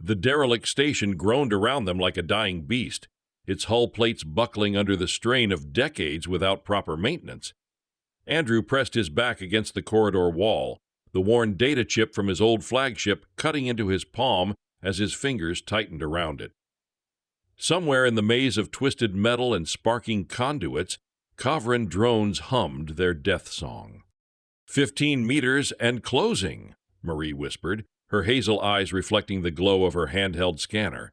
The derelict station groaned around them like a dying beast, its hull plates buckling under the strain of decades without proper maintenance. Andrew pressed his back against the corridor wall, the worn data chip from his old flagship cutting into his palm as his fingers tightened around it. Somewhere in the maze of twisted metal and sparking conduits, Kha'Vren drones hummed their death song. 15 meters and closing, Marie whispered, her hazel eyes reflecting the glow of her handheld scanner.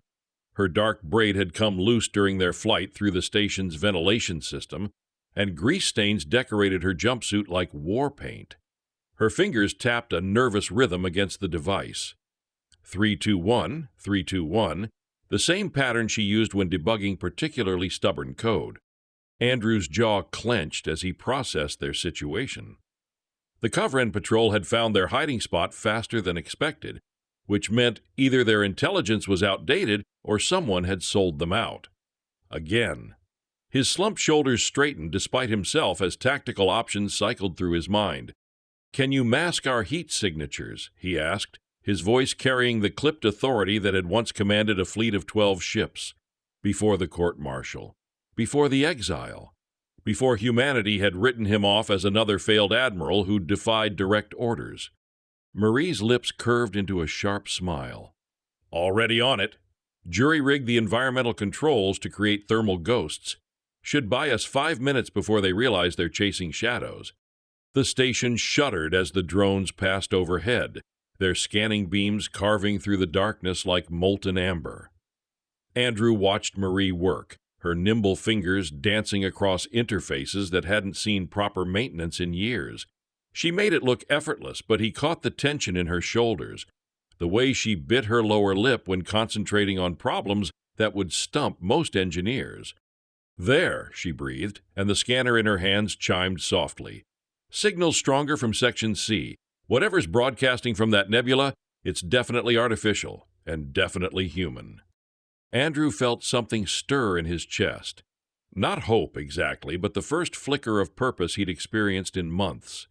Her dark braid had come loose during their flight through the station's ventilation system, and grease stains decorated her jumpsuit like war paint. Her fingers tapped a nervous rhythm against the device. 321, 321, the same pattern she used when debugging particularly stubborn code. Andrew's jaw clenched as he processed their situation. The Kha'Vren patrol had found their hiding spot faster than expected, which meant either their intelligence was outdated or someone had sold them out. Again. His slumped shoulders straightened despite himself as tactical options cycled through his mind. "Can you mask our heat signatures?" he asked, his voice carrying the clipped authority that had once commanded a fleet of 12 ships. Before the court-martial. Before the exile. Before humanity had written him off as another failed admiral who defied direct orders. Marie's lips curved into a sharp smile. "Already on it. Jury-rigged the environmental controls to create thermal ghosts. Should buy us 5 minutes before they realize they're chasing shadows." The station shuddered as the drones passed overhead, their scanning beams carving through the darkness like molten amber. Andrew watched Marie work, her nimble fingers dancing across interfaces that hadn't seen proper maintenance in years. She made it look effortless, but he caught the tension in her shoulders, the way she bit her lower lip when concentrating on problems that would stump most engineers. "There," she breathed, and the scanner in her hands chimed softly. "Signals stronger from Section C. Whatever's broadcasting from that nebula, it's definitely artificial and definitely human." Andrew felt something stir in his chest. Not hope exactly, but the first flicker of purpose he'd experienced in months.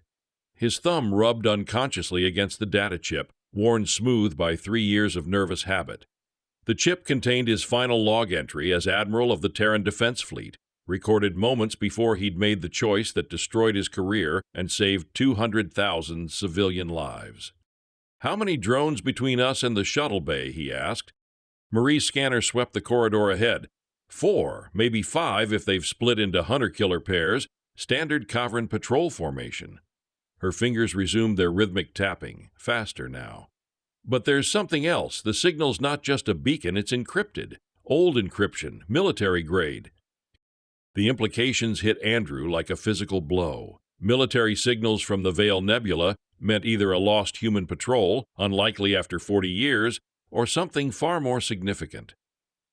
His thumb rubbed unconsciously against the data chip, worn smooth by 3 years of nervous habit. The chip contained his final log entry as Admiral of the Terran Defense Fleet, recorded moments before he'd made the choice that destroyed his career and saved 200,000 civilian lives. "How many drones between us and the shuttle bay?" he asked. Marie's scanner swept the corridor ahead. 4, maybe 5 if they've split into hunter-killer pairs, standard Kha'Vren patrol formation. Her fingers resumed their rhythmic tapping, faster now. "But there's something else. The signal's not just a beacon, it's encrypted. Old encryption, military grade." The implications hit Andrew like a physical blow. Military signals from the Veil Nebula meant either a lost human patrol, unlikely after 40 years, or something far more significant.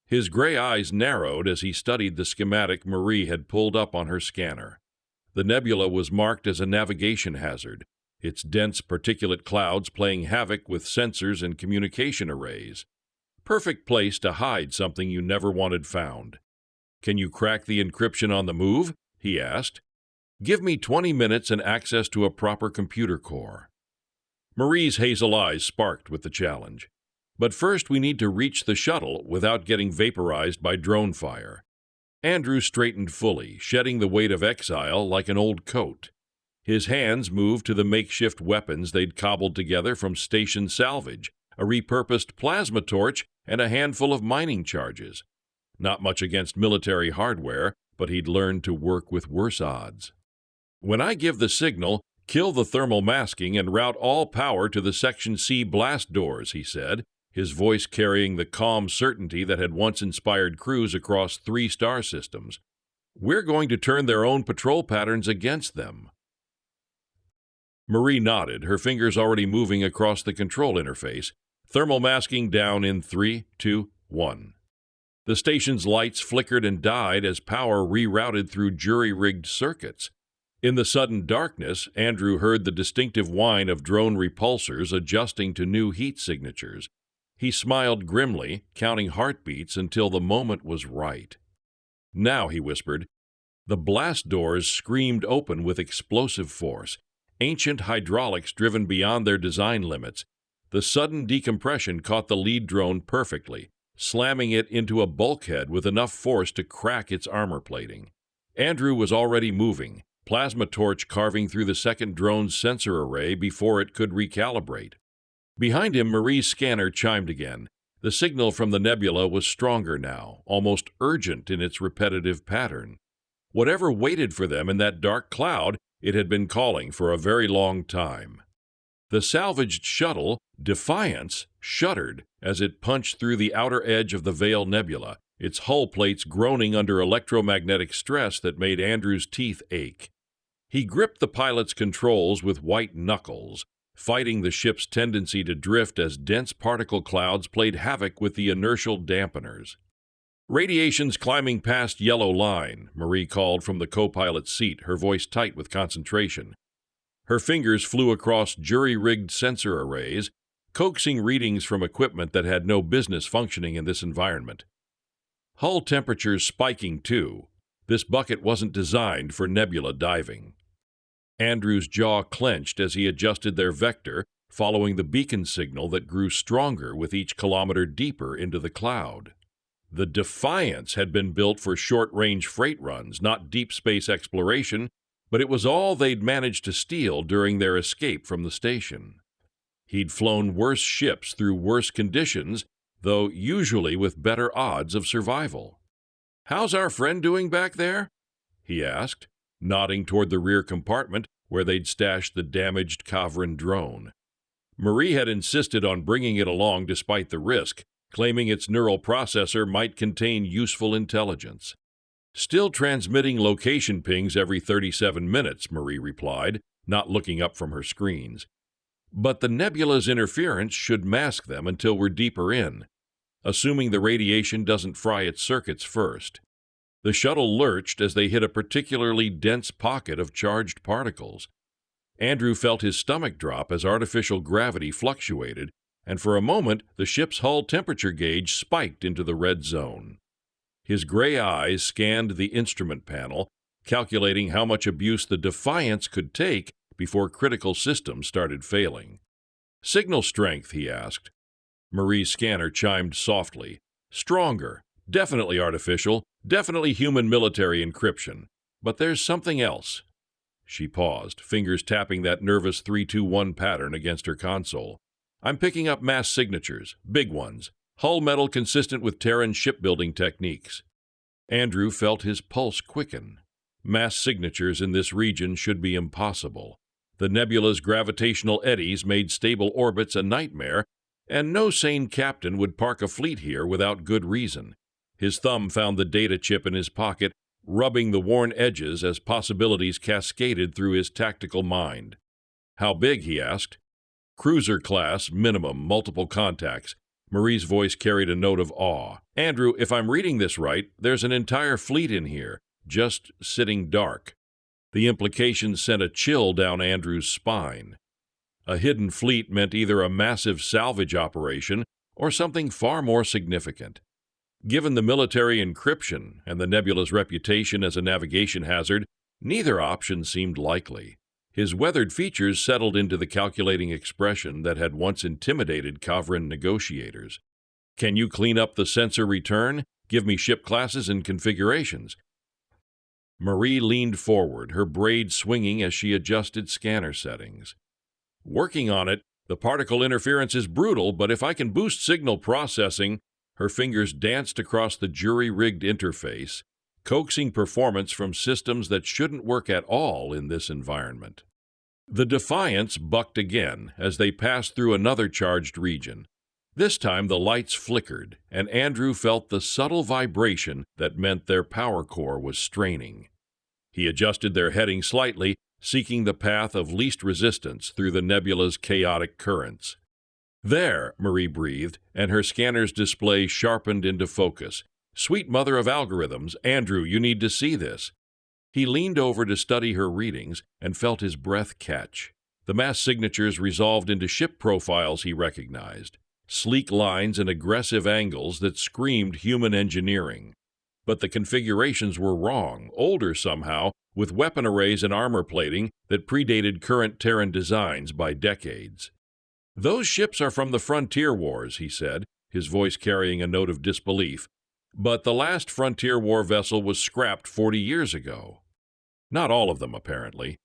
His gray eyes narrowed as he studied the schematic Marie had pulled up on her scanner. The nebula was marked as a navigation hazard, its dense particulate clouds playing havoc with sensors and communication arrays. Perfect place to hide something you never wanted found. "Can you crack the encryption on the move?" he asked. "Give me 20 minutes and access to a proper computer core." Marie's hazel eyes sparked with the challenge. "But first we need to reach the shuttle without getting vaporized by drone fire." Andrew straightened fully, shedding the weight of exile like an old coat. His hands moved to the makeshift weapons they'd cobbled together from station salvage, a repurposed plasma torch and a handful of mining charges. Not much against military hardware, but he'd learned to work with worse odds. "When I give the signal, kill the thermal masking and route all power to the Section C blast doors," he said, his voice carrying the calm certainty that had once inspired crews across 3 star systems. "We're going to turn their own patrol patterns against them." Marie nodded, her fingers already moving across the control interface. Thermal masking down in 3, 2, 1. The station's lights flickered and died as power rerouted through jury-rigged circuits. In the sudden darkness, Andrew heard the distinctive whine of drone repulsors adjusting to new heat signatures. He smiled grimly, counting heartbeats until the moment was right. "Now," he whispered. The blast doors screamed open with explosive force, ancient hydraulics driven beyond their design limits. The sudden decompression caught the lead drone perfectly, slamming it into a bulkhead with enough force to crack its armor plating. Andrew was already moving, plasma torch carving through the second drone's sensor array before it could recalibrate. Behind him, Marie's scanner chimed again. The signal from the nebula was stronger now, almost urgent in its repetitive pattern. Whatever waited for them in that dark cloud, it had been calling for a very long time. The salvaged shuttle, Defiance, shuddered as it punched through the outer edge of the Veil Nebula, its hull plates groaning under electromagnetic stress that made Andrew's teeth ache. He gripped the pilot's controls with white knuckles, fighting the ship's tendency to drift as dense particle clouds played havoc with the inertial dampeners. "Radiation's climbing past yellow line," Marie called from the co-pilot's seat, her voice tight with concentration. Her fingers flew across jury-rigged sensor arrays, coaxing readings from equipment that had no business functioning in this environment. Hull temperatures spiking, too. This bucket wasn't designed for nebula diving. Andrew's jaw clenched as he adjusted their vector, following the beacon signal that grew stronger with each kilometer deeper into the cloud. The Defiance had been built for short-range freight runs, not deep space exploration, but it was all they'd managed to steal during their escape from the station. He'd flown worse ships through worse conditions, though usually with better odds of survival. "How's our friend doing back there?" he asked, nodding toward the rear compartment where they'd stashed the damaged Kha'Vren drone. Marie had insisted on bringing it along despite the risk, claiming its neural processor might contain useful intelligence. "Still transmitting location pings every 37 minutes, Marie replied, not looking up from her screens. "But the nebula's interference should mask them until we're deeper in, assuming the radiation doesn't fry its circuits first." The shuttle lurched as they hit a particularly dense pocket of charged particles. Andrew felt his stomach drop as artificial gravity fluctuated, and for a moment the ship's hull temperature gauge spiked into the red zone. His gray eyes scanned the instrument panel, calculating how much abuse the Defiance could take before critical systems started failing. "Signal strength," he asked. Marie's scanner chimed softly. "Stronger. Definitely artificial. Definitely human military encryption. But there's something else." She paused, fingers tapping that nervous 3-2-1 pattern against her console. "I'm picking up mass signatures. Big ones. Hull metal consistent with Terran shipbuilding techniques." Andrew felt his pulse quicken. Mass signatures in this region should be impossible. The nebula's gravitational eddies made stable orbits a nightmare, and no sane captain would park a fleet here without good reason. His thumb found the data chip in his pocket, rubbing the worn edges as possibilities cascaded through his tactical mind. "How big?" he asked. "Cruiser class, minimum, multiple contacts." Marie's voice carried a note of awe. "Andrew, if I'm reading this right, there's an entire fleet in here, just sitting dark." The implications sent a chill down Andrew's spine. A hidden fleet meant either a massive salvage operation or something far more significant. Given the military encryption and the nebula's reputation as a navigation hazard, neither option seemed likely. His weathered features settled into the calculating expression that had once intimidated Kha'Vren negotiators. "Can you clean up the sensor return? Give me ship classes and configurations." Marie leaned forward, her braid swinging as she adjusted scanner settings. "Working on it. The particle interference is brutal, but if I can boost signal processing..." Her fingers danced across the jury-rigged interface, coaxing performance from systems that shouldn't work at all in this environment. The Defiance bucked again as they passed through another charged region. This time the lights flickered, and Andrew felt the subtle vibration that meant their power core was straining. He adjusted their heading slightly, seeking the path of least resistance through the nebula's chaotic currents. "There," Marie breathed, and her scanner's display sharpened into focus. "Sweet mother of algorithms, Andrew, you need to see this." He leaned over to study her readings and felt his breath catch. The mass signatures resolved into ship profiles he recognized, sleek lines and aggressive angles that screamed human engineering. But the configurations were wrong, older somehow, with weapon arrays and armor plating that predated current Terran designs by decades. "Those ships are from the Frontier Wars," he said, his voice carrying a note of disbelief. "But the last Frontier War vessel was scrapped 40 years ago." Not all of them, apparently.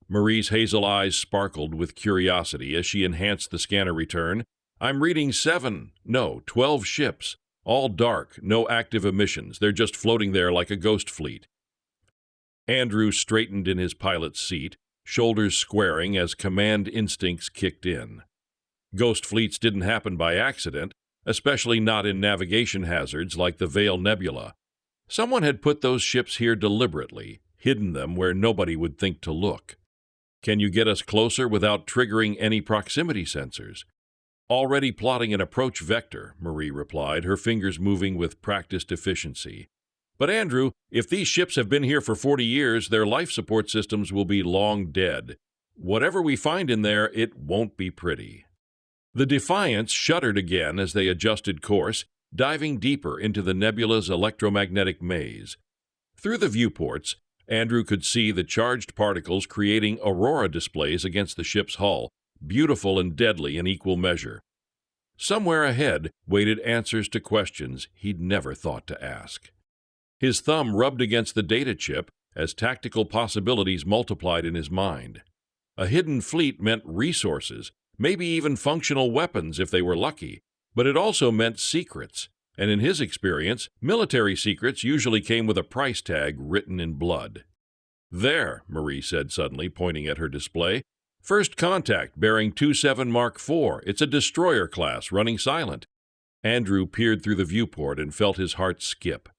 Marie's hazel eyes sparkled with curiosity as she enhanced the scanner return. "I'm reading 12 ships. All dark, no active emissions. They're just floating there like a ghost fleet." Andrew straightened in his pilot's seat, shoulders squaring as command instincts kicked in. Ghost fleets didn't happen by accident, especially not in navigation hazards like the Veil Nebula. Someone had put those ships here deliberately, hidden them where nobody would think to look. "Can you get us closer without triggering any proximity sensors?" "Already plotting an approach vector," Marie replied, her fingers moving with practiced efficiency. "But Andrew, if these ships have been here for 40 years, their life support systems will be long dead. Whatever we find in there, it won't be pretty." The Defiance shuddered again as they adjusted course, diving deeper into the nebula's electromagnetic maze. Through the viewports, Andrew could see the charged particles creating aurora displays against the ship's hull, beautiful and deadly in equal measure. Somewhere ahead waited answers to questions he'd never thought to ask. His thumb rubbed against the data chip as tactical possibilities multiplied in his mind. A hidden fleet meant resources, maybe even functional weapons if they were lucky, but it also meant secrets, and in his experience, military secrets usually came with a price tag written in blood. "There," Marie said suddenly, pointing at her display. "First contact bearing 27 Mark IV. It's a destroyer class running silent." Andrew peered through the viewport and felt his heart skip.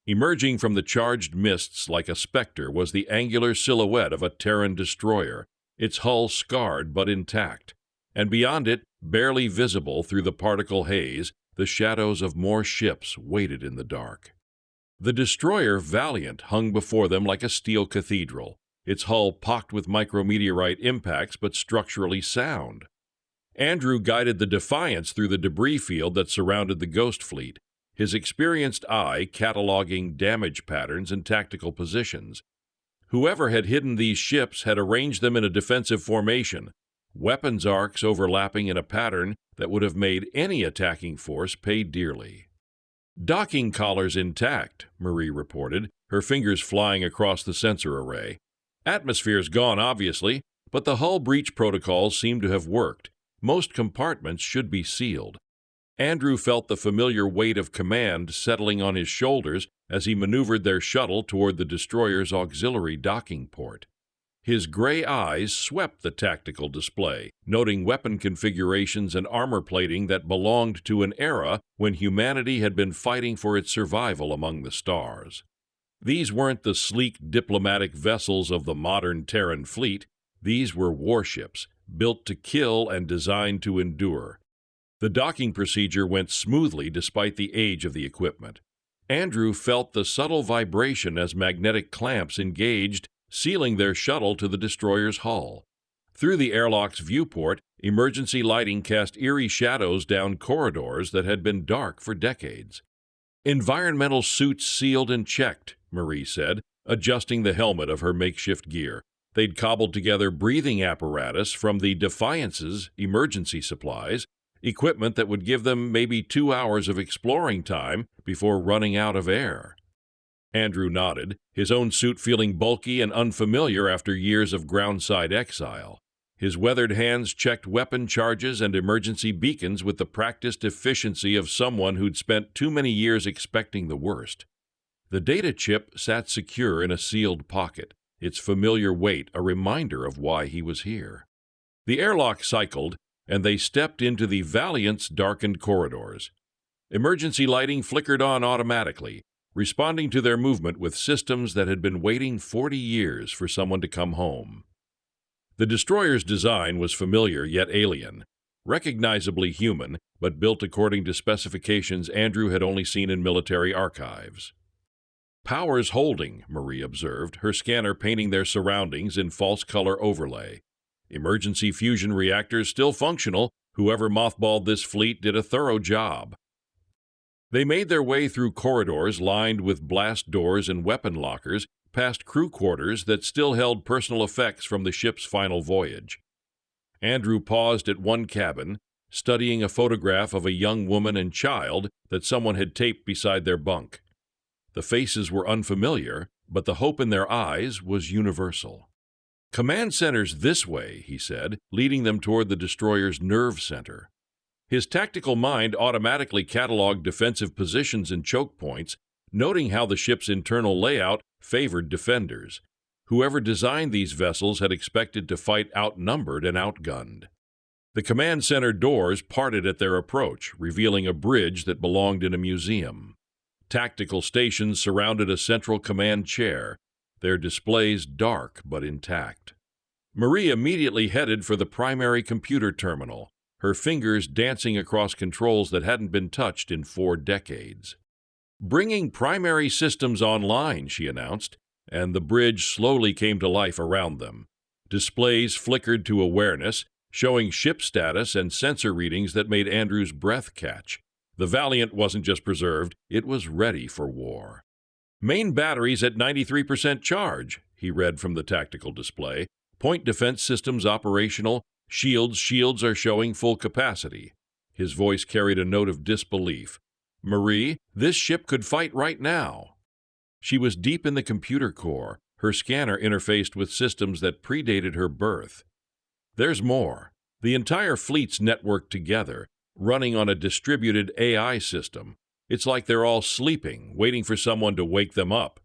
Emerging from the charged mists like a specter was the angular silhouette of a Terran destroyer, its hull scarred but intact, and beyond it, barely visible through the particle haze, the shadows of more ships waited in the dark. The destroyer Valiant hung before them like a steel cathedral, its hull pocked with micrometeorite impacts but structurally sound. Andrew guided the Defiance through the debris field that surrounded the Ghost Fleet, his experienced eye cataloging damage patterns and tactical positions. Whoever had hidden these ships had arranged them in a defensive formation, weapons arcs overlapping in a pattern that would have made any attacking force pay dearly. "Docking collars intact," Marie reported, her fingers flying across the sensor array. "Atmosphere's gone, obviously, but the hull breach protocols seem to have worked. Most compartments should be sealed." Andrew felt the familiar weight of command settling on his shoulders as he maneuvered their shuttle toward the destroyer's auxiliary docking port. His gray eyes swept the tactical display, noting weapon configurations and armor plating that belonged to an era when humanity had been fighting for its survival among the stars. These weren't the sleek diplomatic vessels of the modern Terran fleet. These were warships, built to kill and designed to endure. The docking procedure went smoothly despite the age of the equipment. Andrew felt the subtle vibration as magnetic clamps engaged, sealing their shuttle to the destroyer's hull. Through the airlock's viewport, emergency lighting cast eerie shadows down corridors that had been dark for decades. "Environmental suits sealed and checked," Marie said, adjusting the helmet of her makeshift gear. They'd cobbled together breathing apparatus from the Defiance's emergency supplies, equipment that would give them maybe 2 hours of exploring time before running out of air. Andrew nodded, his own suit feeling bulky and unfamiliar after years of groundside exile. His weathered hands checked weapon charges and emergency beacons with the practiced efficiency of someone who'd spent too many years expecting the worst. The data chip sat secure in a sealed pocket, its familiar weight a reminder of why he was here. The airlock cycled, and they stepped into the Valiant's darkened corridors. Emergency lighting flickered on automatically, responding to their movement with systems that had been waiting 40 years for someone to come home. The destroyer's design was familiar yet alien, recognizably human, but built according to specifications Andrew had only seen in military archives. "Power's holding," Marie observed, her scanner painting their surroundings in false color overlay. "Emergency fusion reactors still functional. Whoever mothballed this fleet did a thorough job." They made their way through corridors lined with blast doors and weapon lockers, past crew quarters that still held personal effects from the ship's final voyage. Andrew paused at one cabin, studying a photograph of a young woman and child that someone had taped beside their bunk. The faces were unfamiliar, but the hope in their eyes was universal. "Command center's this way," he said, leading them toward the destroyer's nerve center. His tactical mind automatically cataloged defensive positions and choke points, noting how the ship's internal layout favored defenders. Whoever designed these vessels had expected to fight outnumbered and outgunned. The command center doors parted at their approach, revealing a bridge that belonged in a museum. Tactical stations surrounded a central command chair, their displays dark but intact. Marie immediately headed for the primary computer terminal, her fingers dancing across controls that hadn't been touched in 4 decades. "Bringing primary systems online," she announced, and the bridge slowly came to life around them. Displays flickered to awareness, showing ship status and sensor readings that made Andrew's breath catch. The Valiant wasn't just preserved, it was ready for war. "Main batteries at 93% charge," he read from the tactical display. "Point defense systems operational. Shields are showing full capacity." His voice carried a note of disbelief. "Marie, this ship could fight right now." She was deep in the computer core, her scanner interfaced with systems that predated her birth. "There's more. The entire fleet's networked together, running on a distributed AI system. It's like they're all sleeping, waiting for someone to wake them up."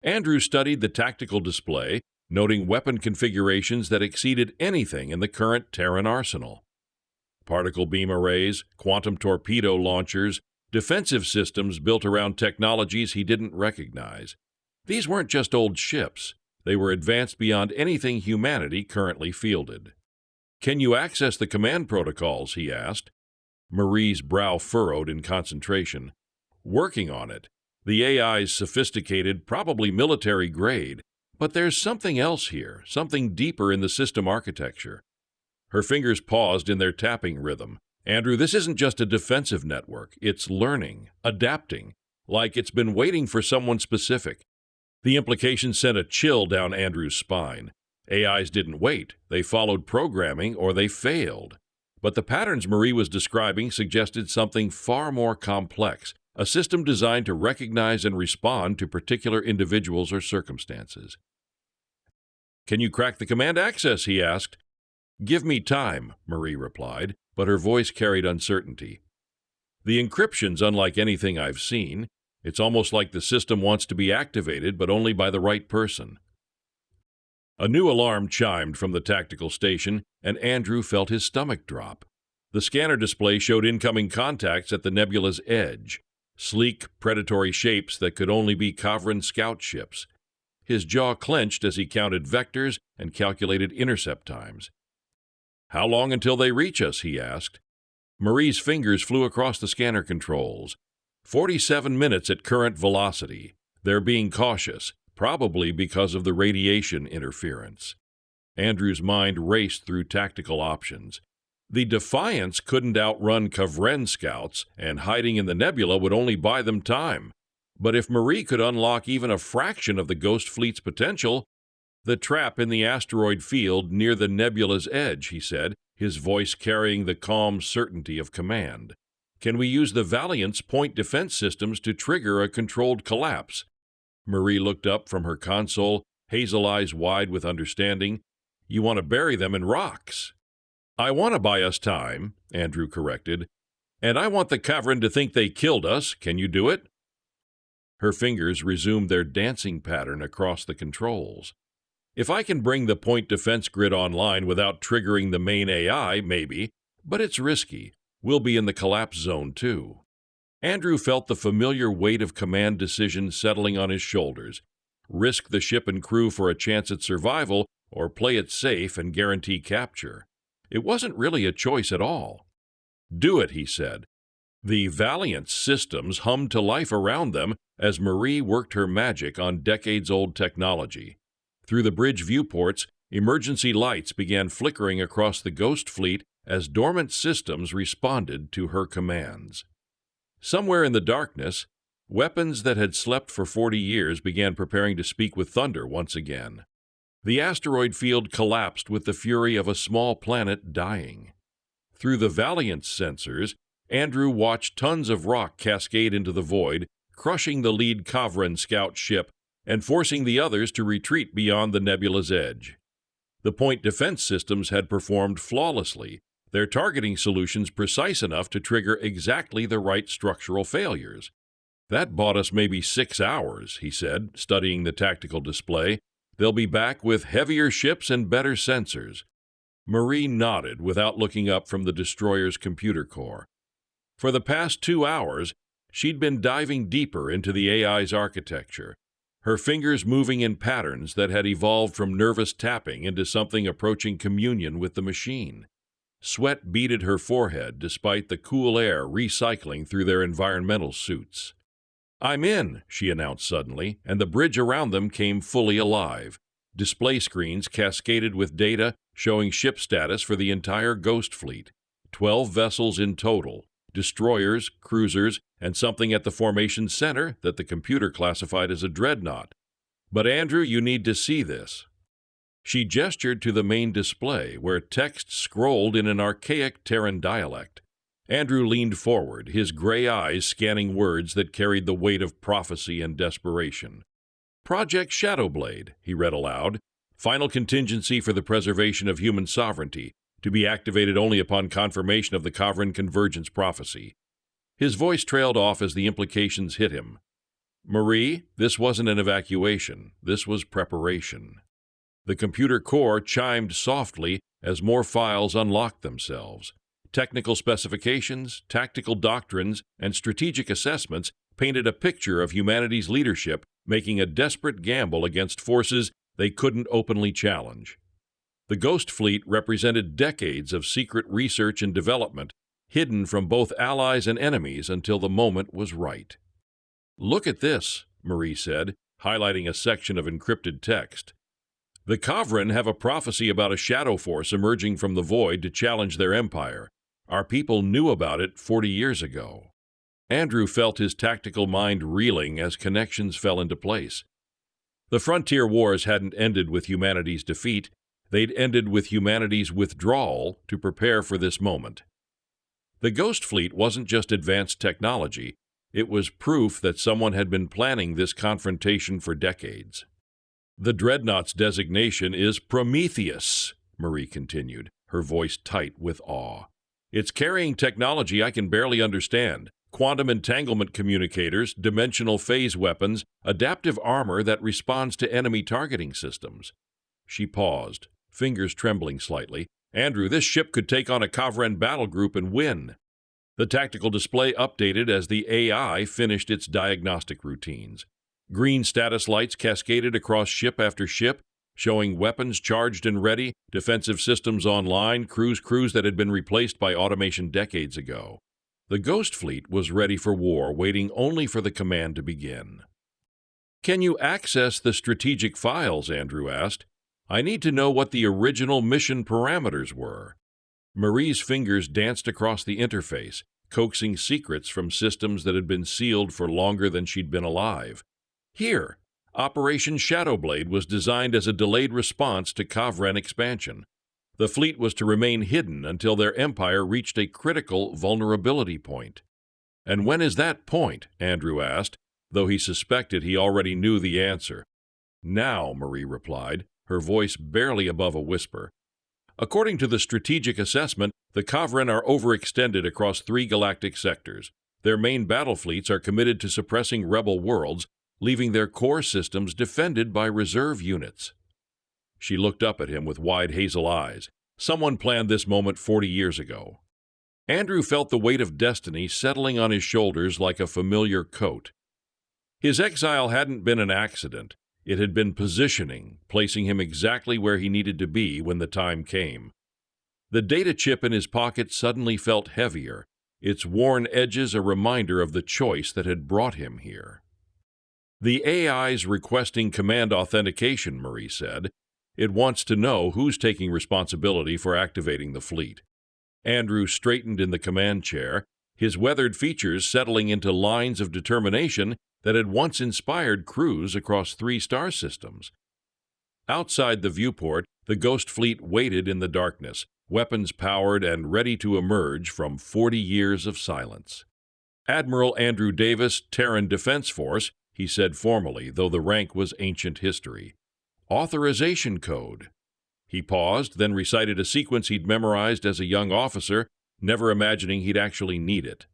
Andrew studied the tactical display, noting weapon configurations that exceeded anything in the current Terran arsenal. Particle beam arrays, quantum torpedo launchers, defensive systems built around technologies he didn't recognize. These weren't just old ships. They were advanced beyond anything humanity currently fielded. "Can you access the command protocols?" he asked. Marie's brow furrowed in concentration. "Working on it. The AI's sophisticated, probably military grade, but there's something else here, something deeper in the system architecture." Her fingers paused in their tapping rhythm. "Andrew, this isn't just a defensive network. It's learning, adapting, like it's been waiting for someone specific." The implication sent a chill down Andrew's spine. AIs didn't wait. They followed programming or they failed. But the patterns Marie was describing suggested something far more complex, a system designed to recognize and respond to particular individuals or circumstances. "Can you crack the command access?" he asked. "Give me time," Marie replied, but her voice carried uncertainty. "The encryption's unlike anything I've seen. It's almost like the system wants to be activated, but only by the right person." A new alarm chimed from the tactical station, and Andrew felt his stomach drop. The scanner display showed incoming contacts at the nebula's edge, sleek, predatory shapes that could only be Kha'Vren scout ships. His jaw clenched as he counted vectors and calculated intercept times. "How long until they reach us?" he asked. Marie's fingers flew across the scanner controls. 47 minutes at current velocity. They're being cautious, probably because of the radiation interference. Andrew's mind raced through tactical options. The Defiance couldn't outrun Kha'Vren scouts, and hiding in the nebula would only buy them time. But if Marie could unlock even a fraction of the Ghost Fleet's potential— "The trap in the asteroid field near the nebula's edge," he said, his voice carrying the calm certainty of command. "Can we use the Valiant's point defense systems to trigger a controlled collapse?" Marie looked up from her console, hazel eyes wide with understanding. "You want to bury them in rocks." "I want to buy us time," Andrew corrected. "And I want the Kha'Vren to think they killed us. Can you do it?" Her fingers resumed their dancing pattern across the controls. "If I can bring the point defense grid online without triggering the main AI, maybe, but it's risky. We'll be in the collapse zone, too." Andrew felt the familiar weight of command decisions settling on his shoulders. Risk the ship and crew for a chance at survival, or play it safe and guarantee capture. It wasn't really a choice at all. "Do it," he said. The Valiant's systems hummed to life around them as Marie worked her magic on decades-old technology. Through the bridge viewports, emergency lights began flickering across the Ghost Fleet as dormant systems responded to her commands. Somewhere in the darkness, weapons that had slept for 40 years began preparing to speak with thunder once again. The asteroid field collapsed with the fury of a small planet dying. Through the Valiant's sensors, Andrew watched tons of rock cascade into the void, crushing the lead Kha'Vren scout ship and forcing the others to retreat beyond the nebula's edge. The point defense systems had performed flawlessly, their targeting solutions precise enough to trigger exactly the right structural failures. "That bought us maybe 6 hours," he said, studying the tactical display. "They'll be back with heavier ships and better sensors." Marie nodded without looking up from the destroyer's computer core. For the past 2 hours, she'd been diving deeper into the AI's architecture, her fingers moving in patterns that had evolved from nervous tapping into something approaching communion with the machine. Sweat beaded her forehead despite the cool air recycling through their environmental suits. "I'm in," she announced suddenly, and the bridge around them came fully alive. Display screens cascaded with data showing ship status for the entire Ghost Fleet. 12 vessels in total, destroyers, cruisers, and something at the formation center that the computer classified as a dreadnought. "But Andrew, you need to see this." She gestured to the main display, where text scrolled in an archaic Terran dialect. Andrew leaned forward, his gray eyes scanning words that carried the weight of prophecy and desperation. "Project Shadowblade," he read aloud. "Final contingency for the preservation of human sovereignty, to be activated only upon confirmation of the Kha'Vren convergence prophecy." His voice trailed off as the implications hit him. "Marie, this wasn't an evacuation. This was preparation." The computer core chimed softly as more files unlocked themselves. Technical specifications, tactical doctrines, and strategic assessments painted a picture of humanity's leadership making a desperate gamble against forces they couldn't openly challenge. The Ghost Fleet represented decades of secret research and development, hidden from both allies and enemies until the moment was right. "Look at this," Marie said, highlighting a section of encrypted text. "The Kha'Vren have a prophecy about a shadow force emerging from the void to challenge their empire. Our people knew about it 40 years ago." Andrew felt his tactical mind reeling as connections fell into place. The frontier wars hadn't ended with humanity's defeat. They'd ended with humanity's withdrawal to prepare for this moment. The Ghost Fleet wasn't just advanced technology. It was proof that someone had been planning this confrontation for decades. "The Dreadnought's designation is Prometheus," Marie continued, her voice tight with awe. "It's carrying technology I can barely understand. Quantum entanglement communicators, dimensional phase weapons, adaptive armor that responds to enemy targeting systems." She paused, fingers trembling slightly. "Andrew, this ship could take on a Kha'Vren battle group and win." The tactical display updated as the AI finished its diagnostic routines. Green status lights cascaded across ship after ship, showing weapons charged and ready, defensive systems online, crews that had been replaced by automation decades ago. The Ghost Fleet was ready for war, waiting only for the command to begin. "Can you access the strategic files?" Andrew asked. "I need to know what the original mission parameters were." Marie's fingers danced across the interface, coaxing secrets from systems that had been sealed for longer than she'd been alive. "Here, Operation Shadowblade was designed as a delayed response to Kha'Vren expansion. The fleet was to remain hidden until their empire reached a critical vulnerability point." "And when is that point?" Andrew asked, though he suspected he already knew the answer. "Now," Marie replied, her voice barely above a whisper. "According to the strategic assessment, the Kha'Vren are overextended across 3 galactic sectors. Their main battle fleets are committed to suppressing rebel worlds, leaving their core systems defended by reserve units." She looked up at him with wide hazel eyes. Someone planned this moment 40 years ago. Andrew felt the weight of destiny settling on his shoulders like a familiar coat. His exile hadn't been an accident. It had been positioning, placing him exactly where he needed to be when the time came. The data chip in his pocket suddenly felt heavier, its worn edges a reminder of the choice that had brought him here. "The AI's requesting command authentication," Marie said. "It wants to know who's taking responsibility for activating the fleet." Andrew straightened in the command chair, his weathered features settling into lines of determination that had once inspired crews across 3 star systems. Outside the viewport, the Ghost Fleet waited in the darkness, weapons powered and ready to emerge from 40 years of silence. Admiral Andrew Davis, Terran Defense Force, he said formally, though the rank was ancient history. Authorization code. He paused, then recited a sequence he'd memorized as a young officer, never imagining he'd actually need it.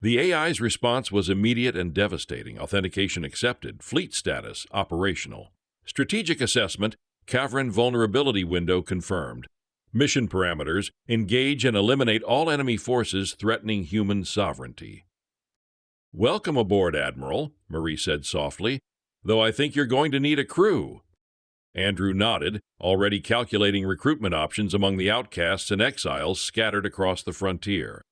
The AI's response was immediate and devastating. Authentication accepted. Fleet status operational. Strategic assessment, Kha'Vren vulnerability window confirmed. Mission parameters, engage and eliminate all enemy forces threatening human sovereignty. "Welcome aboard, Admiral," Marie said softly, "though I think you're going to need a crew." Andrew nodded, already calculating recruitment options among the outcasts and exiles scattered across the frontier.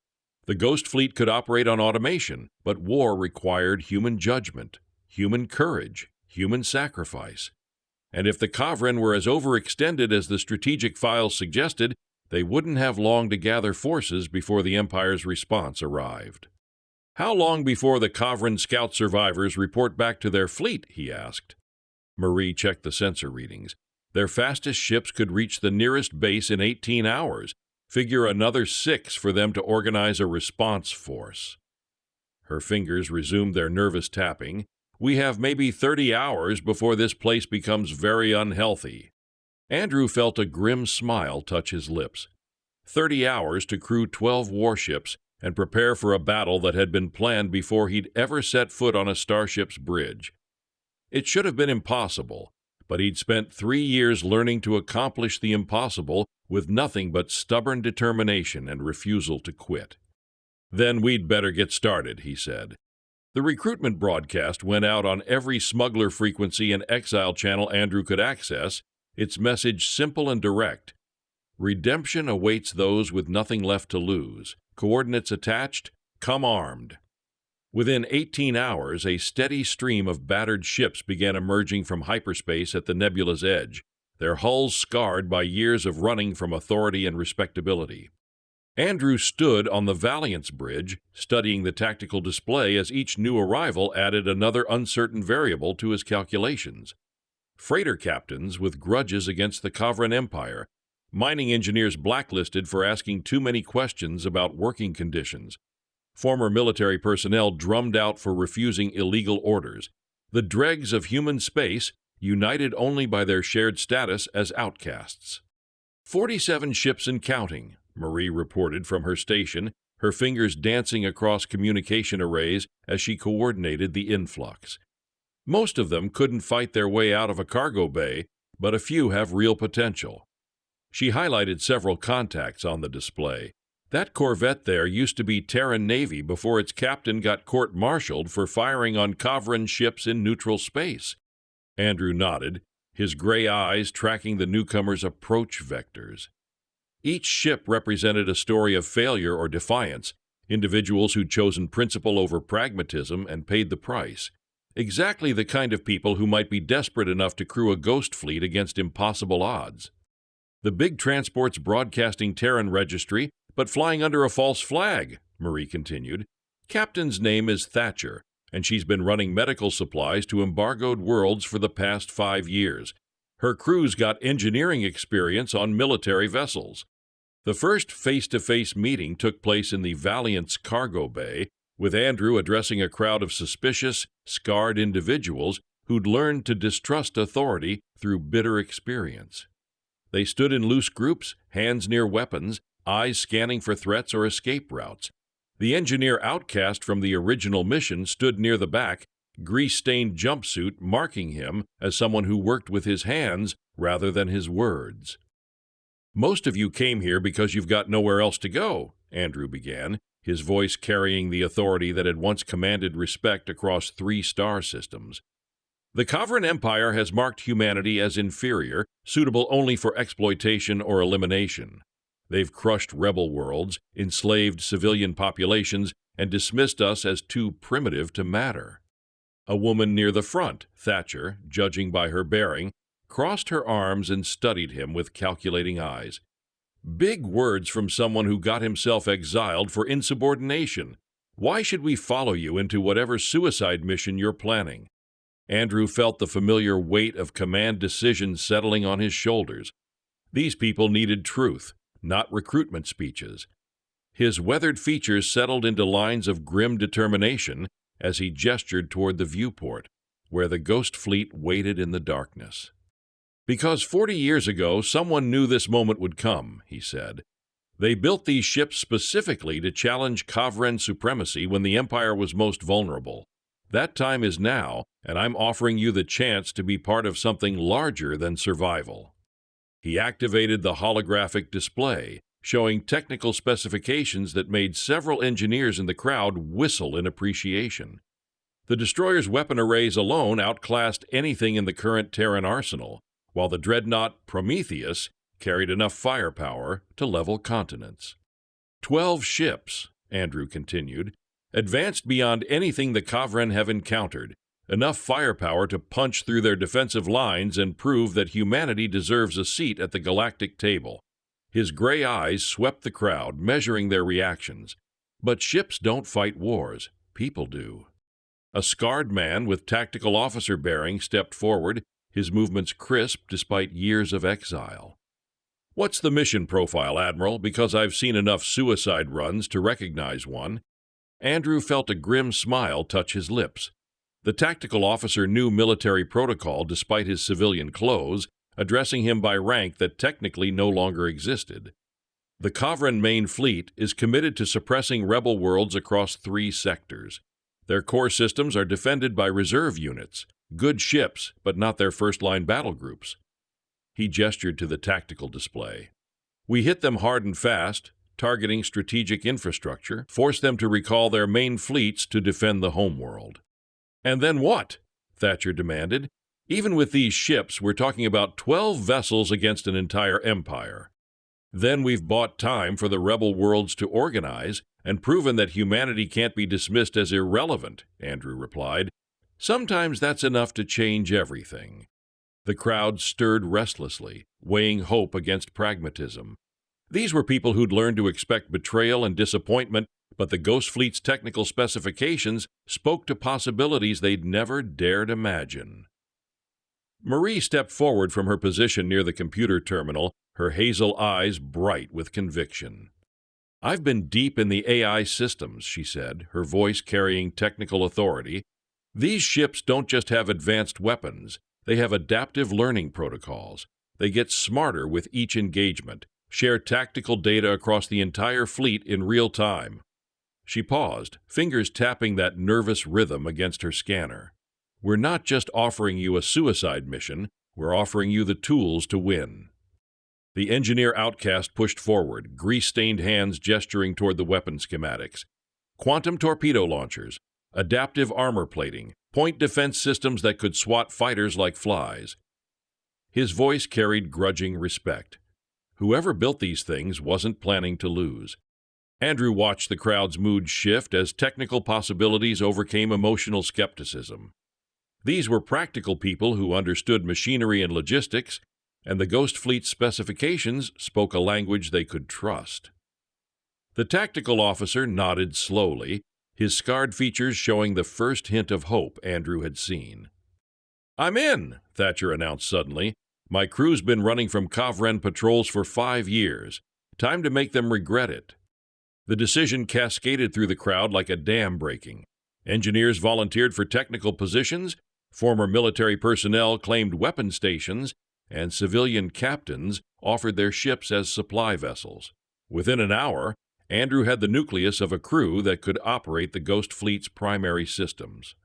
The Ghost Fleet could operate on automation, but war required human judgment, human courage, human sacrifice. And if the Kha'Vren were as overextended as the strategic files suggested, they wouldn't have long to gather forces before the Empire's response arrived. "How long before the Kha'Vren scout survivors report back to their fleet?" he asked. Marie checked the sensor readings. Their fastest ships could reach the nearest base in 18 hours. Figure another 6 for them to organize a response force. Her fingers resumed their nervous tapping. "We have maybe 30 hours before this place becomes very unhealthy." Andrew felt a grim smile touch his lips. 30 hours to crew 12 warships and prepare for a battle that had been planned before he'd ever set foot on a starship's bridge. It should have been impossible, but he'd spent 3 years learning to accomplish the impossible with nothing but stubborn determination and refusal to quit. "Then we'd better get started," he said. The recruitment broadcast went out on every smuggler frequency and exile channel Andrew could access, its message simple and direct. Redemption awaits those with nothing left to lose. Coordinates attached. Come armed. Within 18 hours, a steady stream of battered ships began emerging from hyperspace at the nebula's edge, their hulls scarred by years of running from authority and respectability. Andrew stood on the Valiant's bridge, studying the tactical display as each new arrival added another uncertain variable to his calculations. Freighter captains with grudges against the Kha'Vren Empire, mining engineers blacklisted for asking too many questions about working conditions, former military personnel drummed out for refusing illegal orders, the dregs of human space united only by their shared status as outcasts. 47 ships and counting, Marie reported from her station, her fingers dancing across communication arrays as she coordinated the influx. Most of them couldn't fight their way out of a cargo bay, but a few have real potential. She highlighted several contacts on the display. That corvette there used to be Terran Navy before its captain got court-martialed for firing on Kha'Vren ships in neutral space. Andrew nodded, his gray eyes tracking the newcomer's approach vectors. Each ship represented a story of failure or defiance, individuals who'd chosen principle over pragmatism and paid the price. Exactly the kind of people who might be desperate enough to crew a ghost fleet against impossible odds. The big transport's broadcasting Terran registry, but flying under a false flag, Marie continued. Captain's name is Thatcher, and she's been running medical supplies to embargoed worlds for the past 5 years. Her crew's got engineering experience on military vessels. The first face-to-face meeting took place in the Valiant's cargo bay, with Andrew addressing a crowd of suspicious, scarred individuals who'd learned to distrust authority through bitter experience. They stood in loose groups, hands near weapons, eyes scanning for threats or escape routes. The engineer outcast from the original mission stood near the back, grease-stained jumpsuit marking him as someone who worked with his hands rather than his words. "Most of you came here because you've got nowhere else to go," Andrew began, his voice carrying the authority that had once commanded respect across 3 star systems. "The Kha'Vren Empire has marked humanity as inferior, suitable only for exploitation or elimination. They've crushed rebel worlds, enslaved civilian populations, and dismissed us as too primitive to matter." A woman near the front, Thatcher, judging by her bearing, crossed her arms and studied him with calculating eyes. "Big words from someone who got himself exiled for insubordination. Why should we follow you into whatever suicide mission you're planning?" Andrew felt the familiar weight of command decisions settling on his shoulders. These people needed truth, not recruitment speeches. His weathered features settled into lines of grim determination as he gestured toward the viewport, where the ghost fleet waited in the darkness. "Because 40 years ago, someone knew this moment would come," he said. "They built these ships specifically to challenge Kha'Vren supremacy when the Empire was most vulnerable. That time is now, and I'm offering you the chance to be part of something larger than survival." He activated the holographic display, showing technical specifications that made several engineers in the crowd whistle in appreciation. The destroyer's weapon arrays alone outclassed anything in the current Terran arsenal, while the dreadnought Prometheus carried enough firepower to level continents. 12 ships, Andrew continued, advanced beyond anything the Kha'Vren have encountered, enough firepower to punch through their defensive lines and prove that humanity deserves a seat at the galactic table. His gray eyes swept the crowd, measuring their reactions. But ships don't fight wars. People do. A scarred man with tactical officer bearing stepped forward, his movements crisp despite years of exile. "What's the mission profile, Admiral? Because I've seen enough suicide runs to recognize one." Andrew felt a grim smile touch his lips. The tactical officer knew military protocol despite his civilian clothes, addressing him by rank that technically no longer existed. "The Kha'Vren main fleet is committed to suppressing rebel worlds across 3 sectors. Their core systems are defended by reserve units, good ships, but not their first-line battle groups." He gestured to the tactical display. "We hit them hard and fast, targeting strategic infrastructure, force them to recall their main fleets to defend the homeworld." "And then what?" Thatcher demanded. "Even with these ships, we're talking about 12 vessels against an entire empire. Then we've bought time for the rebel worlds to organize and proven that humanity can't be dismissed as irrelevant," Andrew replied. "Sometimes that's enough to change everything." The crowd stirred restlessly, weighing hope against pragmatism. These were people who'd learned to expect betrayal and disappointment, but the Ghost Fleet's technical specifications spoke to possibilities they'd never dared imagine. Marie stepped forward from her position near the computer terminal, her hazel eyes bright with conviction. "I've been deep in the AI systems," she said, her voice carrying technical authority. "These ships don't just have advanced weapons, they have adaptive learning protocols. They get smarter with each engagement, share tactical data across the entire fleet in real time." She paused, fingers tapping that nervous rhythm against her scanner. "We're not just offering you a suicide mission, we're offering you the tools to win." The engineer outcast pushed forward, grease-stained hands gesturing toward the weapon schematics. Quantum torpedo launchers, adaptive armor plating, point defense systems that could swat fighters like flies. His voice carried grudging respect. Whoever built these things wasn't planning to lose. Andrew watched the crowd's mood shift as technical possibilities overcame emotional skepticism. These were practical people who understood machinery and logistics, and the Ghost Fleet's specifications spoke a language they could trust. The tactical officer nodded slowly, his scarred features showing the first hint of hope Andrew had seen. "I'm in," Thatcher announced suddenly. "My crew's been running from Kha'Vren patrols for 5 years. Time to make them regret it." The decision cascaded through the crowd like a dam breaking. Engineers volunteered for technical positions, former military personnel claimed weapon stations, and civilian captains offered their ships as supply vessels. Within an hour, Andrew had the nucleus of a crew that could operate the Ghost Fleet's primary systems.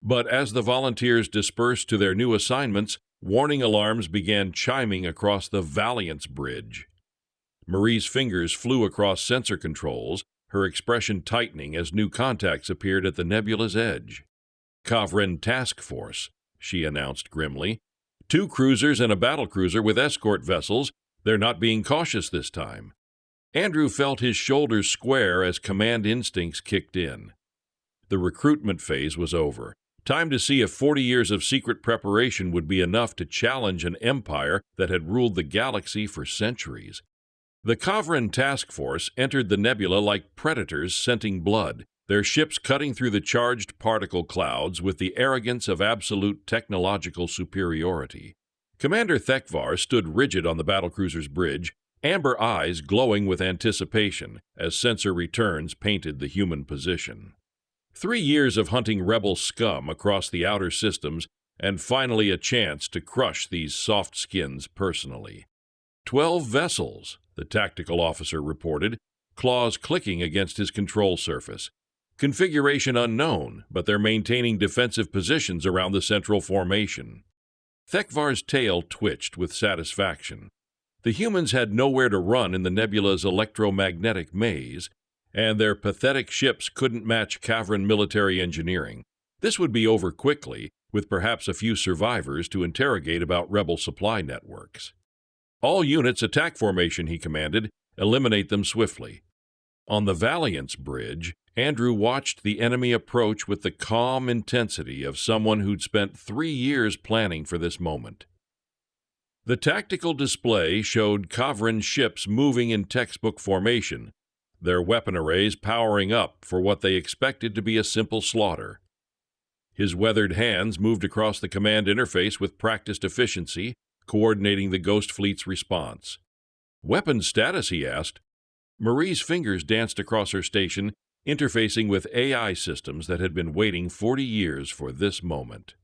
But as the volunteers dispersed to their new assignments, warning alarms began chiming across the Valiant's bridge. Marie's fingers flew across sensor controls, her expression tightening as new contacts appeared at the nebula's edge. "Kha'Vren Task Force," she announced grimly. 2 cruisers and a battlecruiser with escort vessels. They're not being cautious this time." Andrew felt his shoulders square as command instincts kicked in. The recruitment phase was over. Time to see if 40 years of secret preparation would be enough to challenge an empire that had ruled the galaxy for centuries. The Kha'Vren Task Force entered the nebula like predators scenting blood, their ships cutting through the charged particle clouds with the arrogance of absolute technological superiority. Commander Thekvar stood rigid on the battlecruiser's bridge, amber eyes glowing with anticipation as sensor returns painted the human position. 3 years of hunting rebel scum across the outer systems, and finally a chance to crush these soft skins personally. 12 vessels, the tactical officer reported, claws clicking against his control surface. Configuration unknown, but they're maintaining defensive positions around the central formation. Thekvar's tail twitched with satisfaction. The humans had nowhere to run in the nebula's electromagnetic maze, and their pathetic ships couldn't match Kha'Vren military engineering. This would be over quickly, with perhaps a few survivors to interrogate about rebel supply networks. All units attack formation, he commanded. Eliminate them swiftly. On the Valiant's bridge, Andrew watched the enemy approach with the calm intensity of someone who'd spent 3 years planning for this moment. The tactical display showed Kha'Vren ships moving in textbook formation, their weapon arrays powering up for what they expected to be a simple slaughter. His weathered hands moved across the command interface with practiced efficiency, coordinating the Ghost Fleet's response. "Weapon status?" he asked. Marie's fingers danced across her station, interfacing with AI systems that had been waiting 40 years for this moment.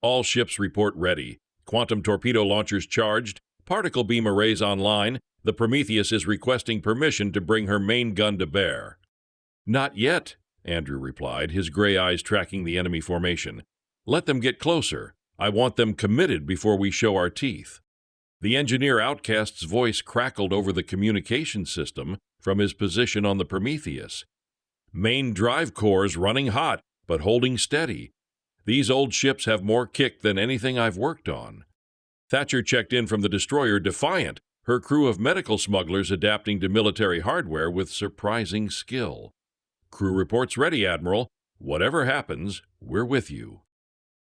"All ships report ready. Quantum torpedo launchers charged. Particle beam arrays online. The Prometheus is requesting permission to bring her main gun to bear." "Not yet," Andrew replied, his gray eyes tracking the enemy formation. "Let them get closer. I want them committed before we show our teeth." The engineer outcast's voice crackled over the communication system from his position on the Prometheus. "Main drive cores running hot, but holding steady. These old ships have more kick than anything I've worked on." Thatcher checked in from the destroyer Defiant, her crew of medical smugglers adapting to military hardware with surprising skill. "Crew reports ready, Admiral. Whatever happens, we're with you."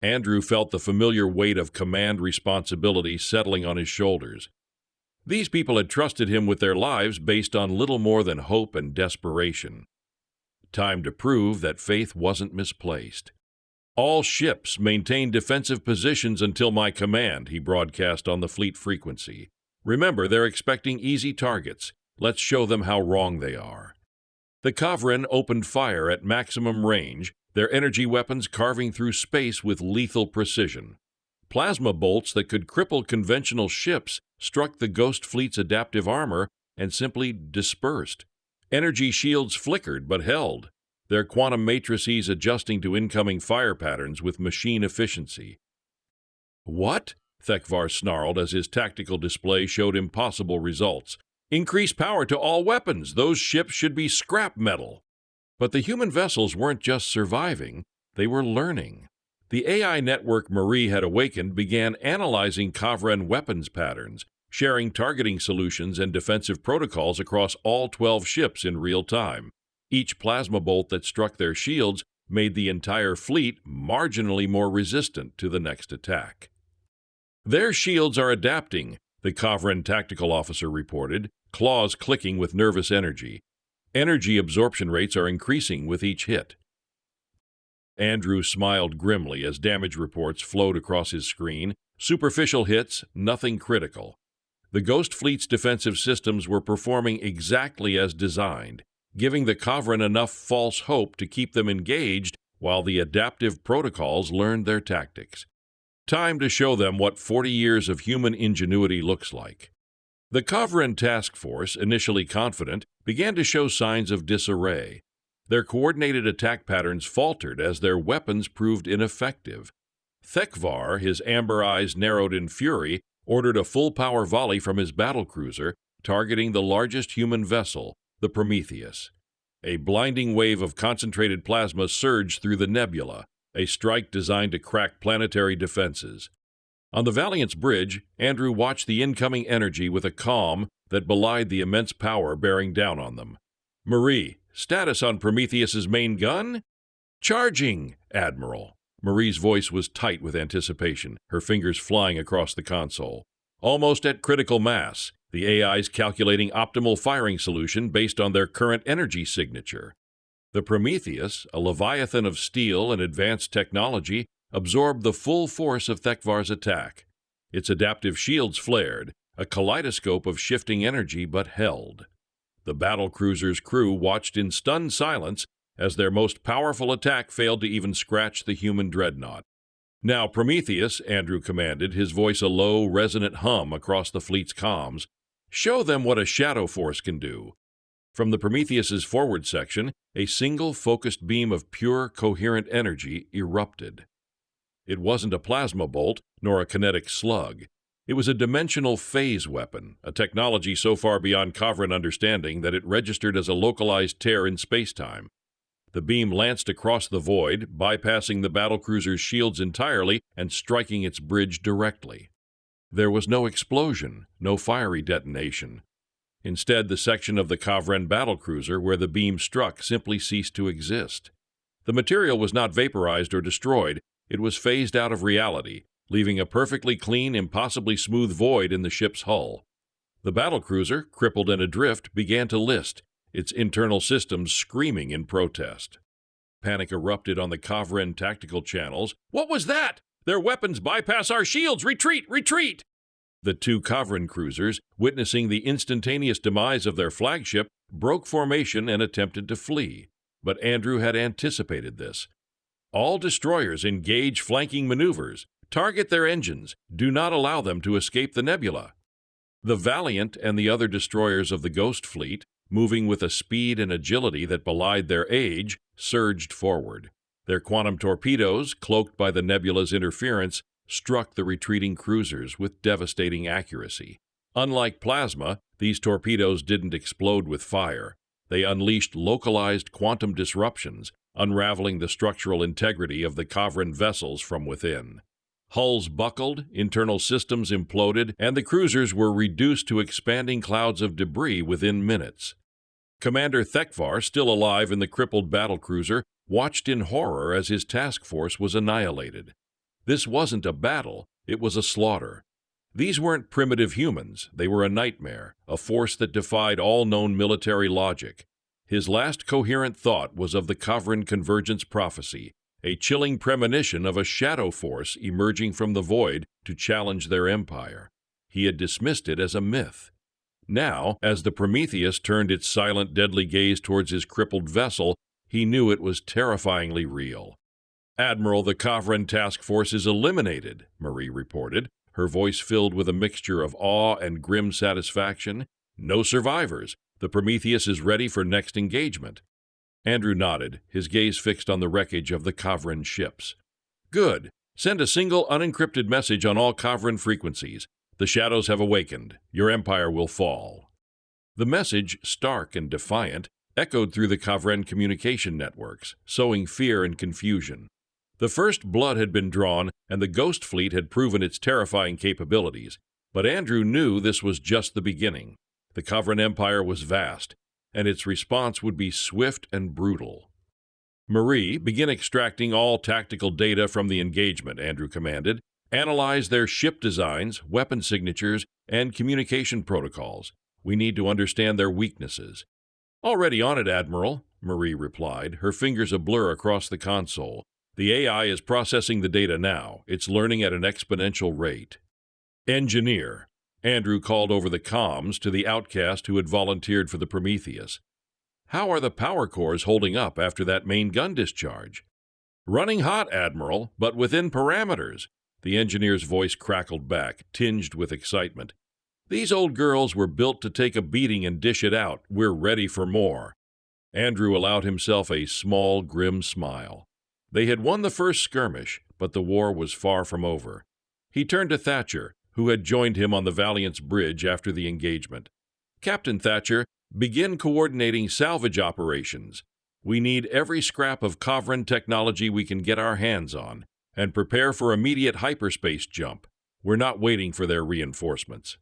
Andrew felt the familiar weight of command responsibility settling on his shoulders. These people had trusted him with their lives based on little more than hope and desperation. Time to prove that faith wasn't misplaced. "All ships maintain defensive positions until my command," he broadcast on the fleet frequency. "Remember, they're expecting easy targets. Let's show them how wrong they are." The Kha'Vren opened fire at maximum range, their energy weapons carving through space with lethal precision. Plasma bolts that could cripple conventional ships struck the Ghost Fleet's adaptive armor and simply dispersed. Energy shields flickered but held, their quantum matrices adjusting to incoming fire patterns with machine efficiency. "What?" Thekvar snarled as his tactical display showed impossible results. "Increase power to all weapons. Those ships should be scrap metal." But the human vessels weren't just surviving, they were learning. The AI network Marie had awakened began analyzing Kha'Vren weapons patterns, sharing targeting solutions and defensive protocols across all 12 ships in real time. Each plasma bolt that struck their shields made the entire fleet marginally more resistant to the next attack. "Their shields are adapting," the Kha'Vren tactical officer reported, claws clicking with nervous energy. "Energy absorption rates are increasing with each hit." Andrew smiled grimly as damage reports flowed across his screen. Superficial hits, nothing critical. The Ghost Fleet's defensive systems were performing exactly as designed, giving the Kha'Vren enough false hope to keep them engaged while the adaptive protocols learned their tactics. Time to show them what 40 years of human ingenuity looks like. The Kha'Vren task force, initially confident, began to show signs of disarray. Their coordinated attack patterns faltered as their weapons proved ineffective. Thekvar, his amber eyes narrowed in fury, ordered a full-power volley from his battlecruiser, targeting the largest human vessel, the Prometheus. A blinding wave of concentrated plasma surged through the nebula, a strike designed to crack planetary defenses. On the Valiant's bridge, Andrew watched the incoming energy with a calm that belied the immense power bearing down on them. "Marie, status on Prometheus's main gun?" "Charging, Admiral." Marie's voice was tight with anticipation, her fingers flying across the console. "Almost at critical mass. The AI's calculating optimal firing solution based on their current energy signature." The Prometheus, a leviathan of steel and advanced technology, absorbed the full force of Thekvar's attack. Its adaptive shields flared, a kaleidoscope of shifting energy, but held. The battlecruiser's crew watched in stunned silence as their most powerful attack failed to even scratch the human dreadnought. "Now, Prometheus," Andrew commanded, his voice a low, resonant hum across the fleet's comms, "show them what a shadow force can do." From the Prometheus's forward section, a single focused beam of pure, coherent energy erupted. It wasn't a plasma bolt, nor a kinetic slug. It was a dimensional phase weapon, a technology so far beyond Kha'Vren understanding that it registered as a localized tear in spacetime. The beam lanced across the void, bypassing the battlecruiser's shields entirely and striking its bridge directly. There was no explosion, no fiery detonation. Instead, the section of the Kha'Vren battlecruiser where the beam struck simply ceased to exist. The material was not vaporized or destroyed. It was phased out of reality, leaving a perfectly clean, impossibly smooth void in the ship's hull. The battlecruiser, crippled and adrift, began to list, its internal systems screaming in protest. Panic erupted on the Kha'Vren tactical channels. "What was that? Their weapons bypass our shields! Retreat! Retreat!" The two Kha'Vren cruisers, witnessing the instantaneous demise of their flagship, broke formation and attempted to flee. But Andrew had anticipated this. "All destroyers engage flanking maneuvers. Target their engines. Do not allow them to escape the nebula." The Valiant and the other destroyers of the Ghost Fleet, moving with a speed and agility that belied their age, surged forward. Their quantum torpedoes, cloaked by the nebula's interference, struck the retreating cruisers with devastating accuracy. Unlike plasma, these torpedoes didn't explode with fire. They unleashed localized quantum disruptions, unraveling the structural integrity of the Kha'Vren vessels from within. Hulls buckled, internal systems imploded, and the cruisers were reduced to expanding clouds of debris within minutes. Commander Thekvar, still alive in the crippled battlecruiser, watched in horror as his task force was annihilated. This wasn't a battle, it was a slaughter. These weren't primitive humans, they were a nightmare, a force that defied all known military logic. His last coherent thought was of the Kha'Vren convergence prophecy, a chilling premonition of a shadow force emerging from the void to challenge their empire. He had dismissed it as a myth. Now, as the Prometheus turned its silent, deadly gaze towards his crippled vessel, he knew it was terrifyingly real. "Admiral, the Kha'Vren task force is eliminated," Marie reported, her voice filled with a mixture of awe and grim satisfaction. "No survivors. The Prometheus is ready for next engagement." Andrew nodded, his gaze fixed on the wreckage of the Kha'Vren ships. "Good. Send a single unencrypted message on all Kha'Vren frequencies. The shadows have awakened. Your empire will fall." The message, stark and defiant, echoed through the Kha'Vren communication networks, sowing fear and confusion. The first blood had been drawn, and the Ghost Fleet had proven its terrifying capabilities. But Andrew knew this was just the beginning. The Kha'Vren Empire was vast, and its response would be swift and brutal. "Marie, begin extracting all tactical data from the engagement," Andrew commanded. "Analyze their ship designs, weapon signatures, and communication protocols. We need to understand their weaknesses." "Already on it, Admiral," Marie replied, her fingers a blur across the console. "The AI is processing the data now. It's learning at an exponential rate." "Engineer," Andrew called over the comms to the outcast who had volunteered for the Prometheus. "How are the power cores holding up after that main gun discharge?" "Running hot, Admiral, but within parameters," the engineer's voice crackled back, tinged with excitement. "These old girls were built to take a beating and dish it out. We're ready for more." Andrew allowed himself a small, grim smile. They had won the first skirmish, but the war was far from over. He turned to Thatcher, who had joined him on the Valiant's bridge after the engagement. "Captain Thatcher, begin coordinating salvage operations. We need every scrap of Kha'Vren technology we can get our hands on, and prepare for immediate hyperspace jump. We're not waiting for their reinforcements."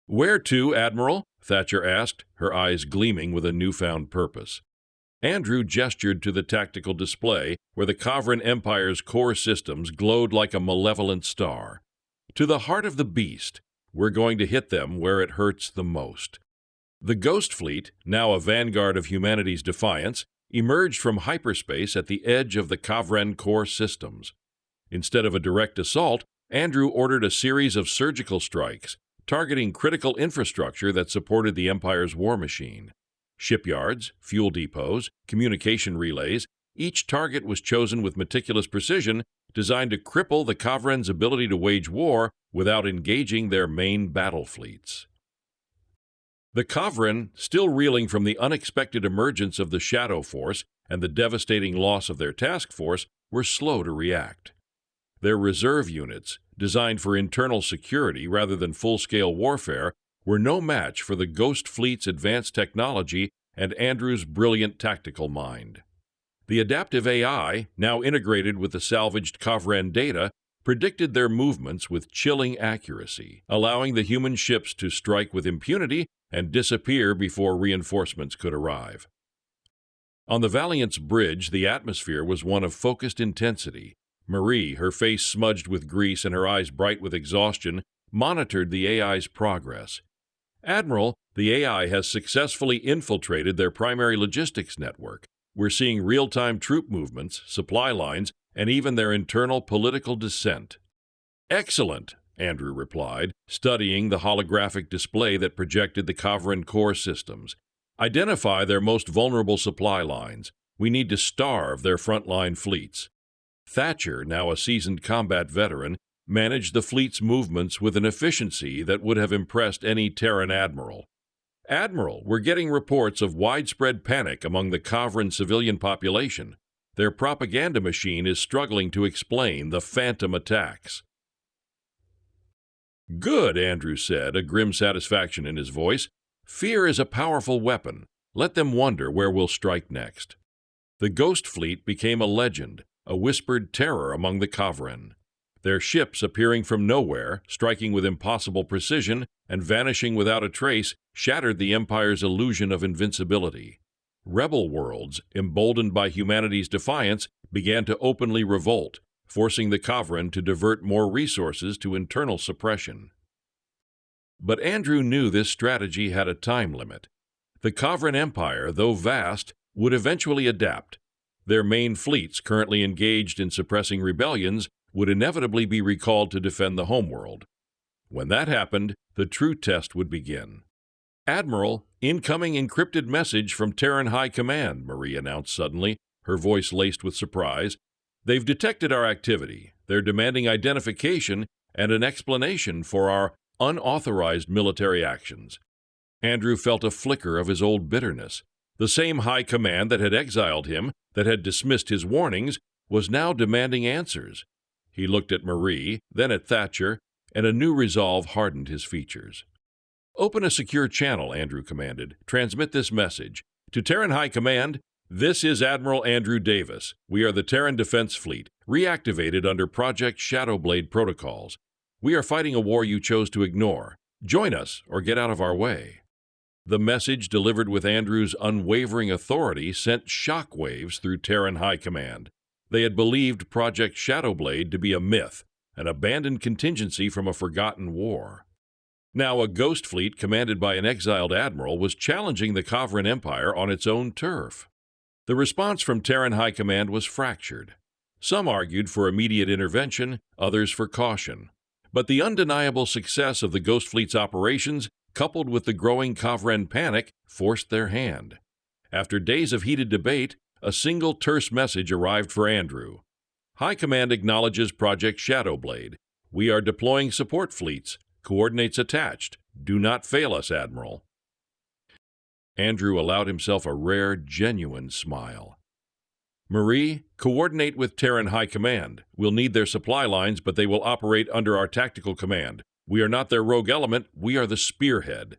"Where to, Admiral?" Thatcher asked, her eyes gleaming with a newfound purpose. Andrew gestured to the tactical display, where the Kha'Vren Empire's core systems glowed like a malevolent star. "To the heart of the beast. We're going to hit them where it hurts the most." The Ghost Fleet, now a vanguard of humanity's defiance, emerged from hyperspace at the edge of the Kha'Vren core systems. Instead of a direct assault, Andrew ordered a series of surgical strikes, targeting critical infrastructure that supported the Empire's war machine. Shipyards, fuel depots, communication relays, each target was chosen with meticulous precision, designed to cripple the Kha'Vren's ability to wage war without engaging their main battle fleets. The Kha'Vren, still reeling from the unexpected emergence of the Shadow Force and the devastating loss of their task force, were slow to react. Their reserve units, designed for internal security rather than full-scale warfare, were no match for the Ghost Fleet's advanced technology and Andrew's brilliant tactical mind. The adaptive AI, now integrated with the salvaged Kha'Vren data, predicted their movements with chilling accuracy, allowing the human ships to strike with impunity and disappear before reinforcements could arrive. On the Valiant's bridge, the atmosphere was one of focused intensity. Marie, her face smudged with grease and her eyes bright with exhaustion, monitored the AI's progress. "Admiral, the AI has successfully infiltrated their primary logistics network. We're seeing real-time troop movements, supply lines, and even their internal political dissent." "Excellent," Andrew replied, studying the holographic display that projected the Kha'Vren core systems. "Identify their most vulnerable supply lines. We need to starve their frontline fleets." Thatcher, now a seasoned combat veteran, managed the fleet's movements with an efficiency that would have impressed any Terran admiral. "Admiral, we're getting reports of widespread panic among the Kha'Vren civilian population. Their propaganda machine is struggling to explain the phantom attacks." "Good," Andrew said, a grim satisfaction in his voice. "Fear is a powerful weapon. Let them wonder where we'll strike next." The Ghost Fleet became a legend, a whispered terror among the Kha'Vren. Their ships appearing from nowhere, striking with impossible precision, and vanishing without a trace, shattered the Empire's illusion of invincibility. Rebel worlds, emboldened by humanity's defiance, began to openly revolt, forcing the Kha'Vren to divert more resources to internal suppression. But Andrew knew this strategy had a time limit. The Kha'Vren Empire, though vast, would eventually adapt. Their main fleets, currently engaged in suppressing rebellions, would inevitably be recalled to defend the homeworld. When that happened, the true test would begin. "Admiral, incoming encrypted message from Terran High Command," Marie announced suddenly, her voice laced with surprise. "They've detected our activity. They're demanding identification and an explanation for our unauthorized military actions." Andrew felt a flicker of his old bitterness. The same High Command that had exiled him, that had dismissed his warnings, was now demanding answers. He looked at Marie, then at Thatcher, and a new resolve hardened his features. "Open a secure channel," Andrew commanded. "Transmit this message. To Terran High Command, this is Admiral Andrew Davis. We are the Terran Defense Fleet, reactivated under Project Shadowblade protocols. We are fighting a war you chose to ignore. Join us or get out of our way." The message, delivered with Andrew's unwavering authority, sent shockwaves through Terran High Command. They had believed Project Shadowblade to be a myth, an abandoned contingency from a forgotten war. Now a Ghost Fleet commanded by an exiled admiral was challenging the Kha'Vren Empire on its own turf. The response from Terran High Command was fractured. Some argued for immediate intervention, others for caution. But the undeniable success of the Ghost Fleet's operations, coupled with the growing Kha'Vren panic, forced their hand. After days of heated debate, a single terse message arrived for Andrew. "High Command acknowledges Project Shadowblade. We are deploying support fleets. Coordinates attached. Do not fail us, Admiral." Andrew allowed himself a rare, genuine smile. "Marie, coordinate with Terran High Command. We'll need their supply lines, but they will operate under our tactical command. We are not their rogue element, we are the spearhead."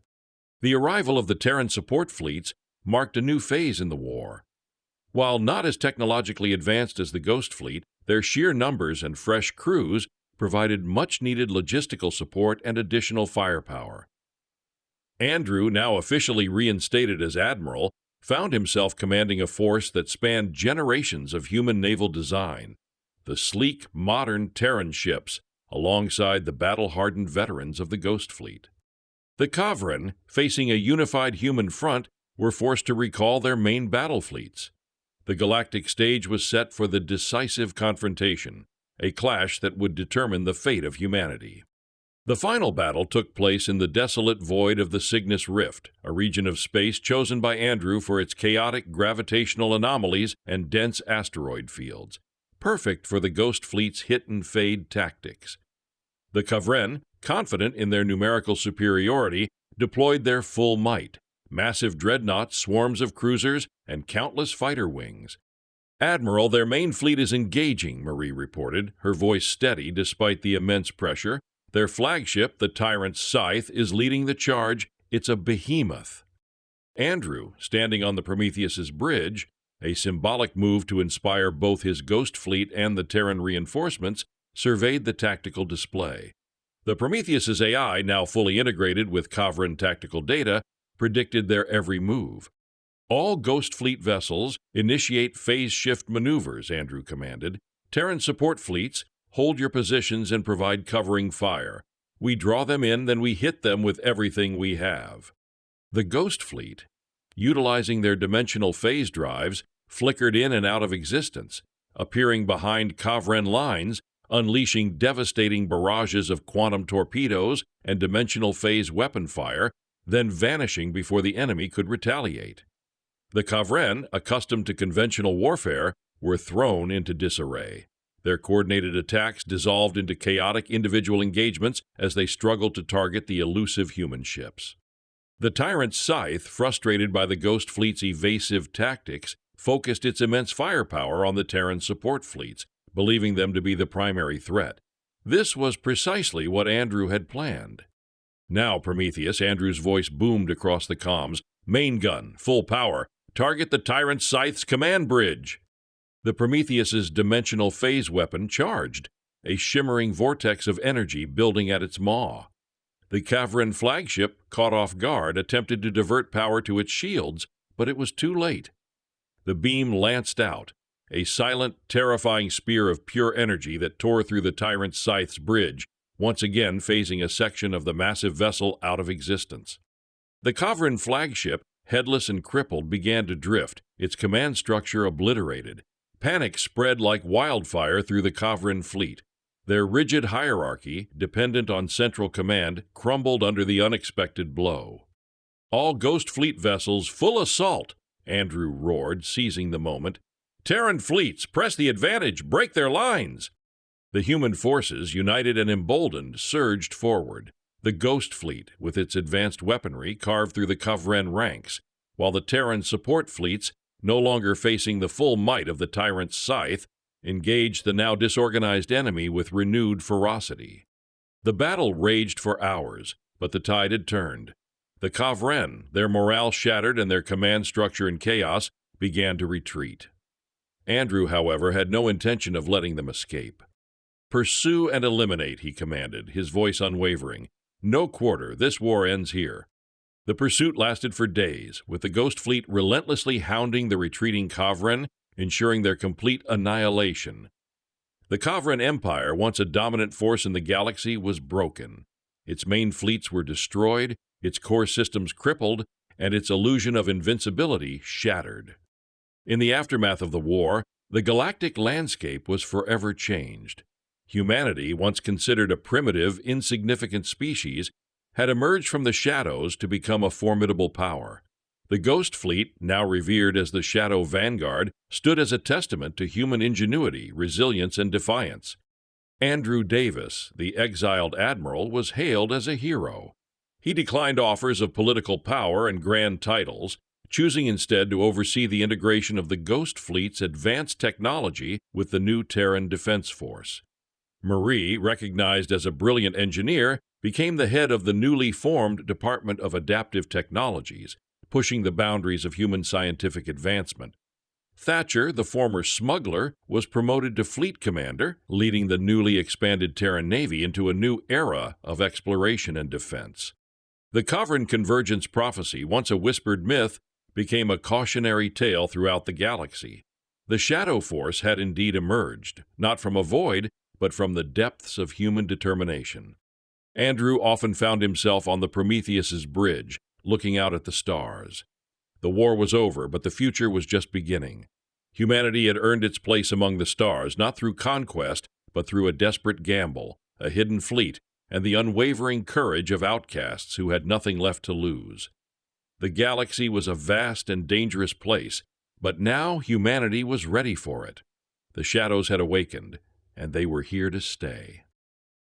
The arrival of the Terran support fleets marked a new phase in the war. While not as technologically advanced as the Ghost Fleet, their sheer numbers and fresh crews provided much-needed logistical support and additional firepower. Andrew, now officially reinstated as Admiral, found himself commanding a force that spanned generations of human naval design. The sleek, modern Terran ships, alongside the battle-hardened veterans of the Ghost Fleet. The Kha'Vren, facing a unified human front, were forced to recall their main battle fleets. The galactic stage was set for the decisive confrontation, a clash that would determine the fate of humanity. The final battle took place in the desolate void of the Cygnus Rift, a region of space chosen by Andrew for its chaotic gravitational anomalies and dense asteroid fields, perfect for the Ghost Fleet's hit-and-fade tactics. The Kha'Vren, confident in their numerical superiority, deployed their full might, massive dreadnoughts, swarms of cruisers, and countless fighter wings. "Admiral, their main fleet is engaging," Marie reported, her voice steady despite the immense pressure. "Their flagship, the Tyrant's Scythe, is leading the charge. It's a behemoth." Andrew, standing on the Prometheus's bridge, a symbolic move to inspire both his Ghost Fleet and the Terran reinforcements, surveyed the tactical display. The Prometheus's AI, now fully integrated with Kha'Vren tactical data, predicted their every move. "All Ghost Fleet vessels initiate phase shift maneuvers," Andrew commanded. "Terran support fleets, hold your positions and provide covering fire. We draw them in, then we hit them with everything we have." The Ghost Fleet, utilizing their dimensional phase drives, flickered in and out of existence, appearing behind Kha'Vren lines, unleashing devastating barrages of quantum torpedoes and dimensional phase weapon fire, then vanishing before the enemy could retaliate. The Kha'Vren, accustomed to conventional warfare, were thrown into disarray. Their coordinated attacks dissolved into chaotic individual engagements as they struggled to target the elusive human ships. The Tyrant's Scythe, frustrated by the Ghost Fleet's evasive tactics, focused its immense firepower on the Terran support fleets, believing them to be the primary threat. This was precisely what Andrew had planned. "Now, Prometheus," Andrew's voice boomed across the comms. "Main gun, full power. Target the Tyrant Scythe's command bridge." The Prometheus's dimensional phase weapon charged, a shimmering vortex of energy building at its maw. The Kha'Vren flagship, caught off guard, attempted to divert power to its shields, but it was too late. The beam lanced out, a silent, terrifying spear of pure energy that tore through the Tyrant Scythe's bridge, once again phasing a section of the massive vessel out of existence. The Kha'Vren flagship, headless and crippled, began to drift, its command structure obliterated. Panic spread like wildfire through the Kha'Vren fleet. Their rigid hierarchy, dependent on central command, crumbled under the unexpected blow. "All Ghost Fleet vessels, full assault!" Andrew roared, seizing the moment. "Terran fleets, press the advantage, break their lines!" The human forces, united and emboldened, surged forward. The Ghost Fleet, with its advanced weaponry, carved through the Kha'Vren ranks, while the Terran support fleets, no longer facing the full might of the Tyrant's Scythe, engaged the now disorganized enemy with renewed ferocity. The battle raged for hours, but the tide had turned. The Kha'Vren, their morale shattered and their command structure in chaos, began to retreat. Andrew, however, had no intention of letting them escape. "Pursue and eliminate," he commanded, his voice unwavering. "No quarter, this war ends here." The pursuit lasted for days, with the Ghost Fleet relentlessly hounding the retreating Kha'Vren, ensuring their complete annihilation. The Kha'Vren Empire, once a dominant force in the galaxy, was broken. Its main fleets were destroyed, its core systems crippled, and its illusion of invincibility shattered. In the aftermath of the war, the galactic landscape was forever changed. Humanity, once considered a primitive, insignificant species, had emerged from the shadows to become a formidable power. The Ghost Fleet, now revered as the Shadow Vanguard, stood as a testament to human ingenuity, resilience, and defiance. Andrew Davis, the exiled admiral, was hailed as a hero. He declined offers of political power and grand titles, choosing instead to oversee the integration of the Ghost Fleet's advanced technology with the new Terran Defense Force. Marie, recognized as a brilliant engineer, became the head of the newly formed Department of Adaptive Technologies, pushing the boundaries of human scientific advancement. Thatcher, the former smuggler, was promoted to fleet commander, leading the newly expanded Terran Navy into a new era of exploration and defense. The Kha'Vren convergence prophecy, once a whispered myth, became a cautionary tale throughout the galaxy. The Shadow Force had indeed emerged, not from a void, but from the depths of human determination. Andrew often found himself on the Prometheus's bridge, looking out at the stars. The war was over, but the future was just beginning. Humanity had earned its place among the stars, not through conquest, but through a desperate gamble, a hidden fleet, and the unwavering courage of outcasts who had nothing left to lose. The galaxy was a vast and dangerous place, but now humanity was ready for it. The shadows had awakened, and they were here to stay.